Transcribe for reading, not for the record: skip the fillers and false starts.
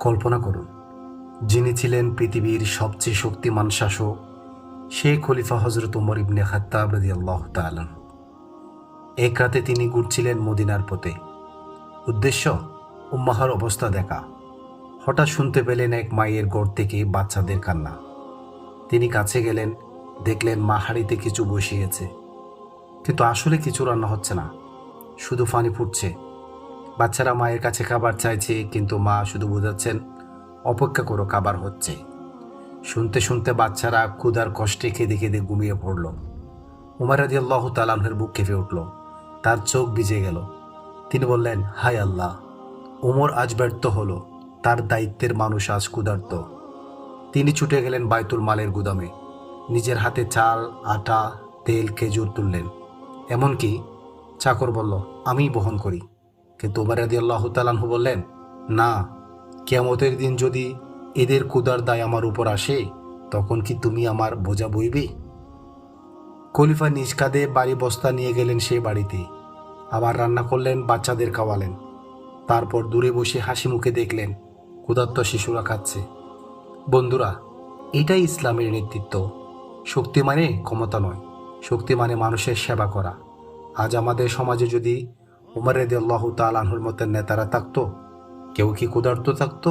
কল্পনা করুন, যিনি ছিলেন পৃথিবীর সবচেয়ে শক্তিমান শাসক, সেই খলিফা হজরত উমর ইবনে খাত্তাব রাদিয়াল্লাহু তাআলা আনহু। এক রাতে তিনি ঘুরছিলেন মদিনার পথে। উদ্দেশ্য উম্মাহর অবস্থা দেখা। হঠাৎ শুনতে পেলেন এক মায়ের ঘর থেকে বাচ্চাদের কান্না। তিনি কাছে গেলেন, দেখলেন মা হাঁড়িতে কিছু বসিয়েছে, কিন্তু আসলে কিছু রান্না হচ্ছে না, শুধু পানি ফুটছে। বাচ্চারা মায়ের কাছে খাবার চাইছে, কিন্তু মা শুধু বোঝাচ্ছেন, অপেক্ষা করো, খাবার হচ্ছে। শুনতে শুনতে বাচ্চারা ক্ষুধার কষ্টে কেঁদে কেঁদে ঘুমিয়ে পড়ল। উমর রাদিয়াল্লাহু তাআলা আনহুর বুক কেঁপে উঠল, তার চোখ ভিজে গেল। তিনি বললেন, হায় আল্লাহ, উমর আজ ব্যর্থ হলো, তার দায়িত্বের মানুষ আজ ক্ষুধার্ত। তিনি ছুটে গেলেন বাইতুল মালের গুদামে, নিজের হাতে চাল, আটা, তেল, খেজুর তুললেন। এমনকি চাকর বলল, আমিই বহন করি। কিন্তু উমর রাদিয়াল্লাহু তাআলা আনহু বললেন, না, কিয়ামতের দিন যদি এদের ক্ষুধার দায় আমার উপর আসে, তখন কি তুমি আমার বোঝা বইবে? খলিফা নিজ কাঁধে বাড়ি বস্তা নিয়ে গেলেন সেই বাড়িতে, আবার রান্না করলেন, বাচ্চাদের খাওয়ালেন। তারপর দূরে বসে হাসি মুখে দেখলেন ক্ষুধার্ত শিশুরা খাচ্ছে। বন্ধুরা, এটাই ইসলামের নেতৃত্ব। শক্তি মানে ক্ষমতা নয়, শক্তি মানে মানুষের সেবা করা। আজ আমাদের সমাজে যদি উমর রাদিয়াল্লাহু তাআলা আনহুর মতো নেতারা থাকতো, কেউ কি ক্ষুধার্ত থাকতো?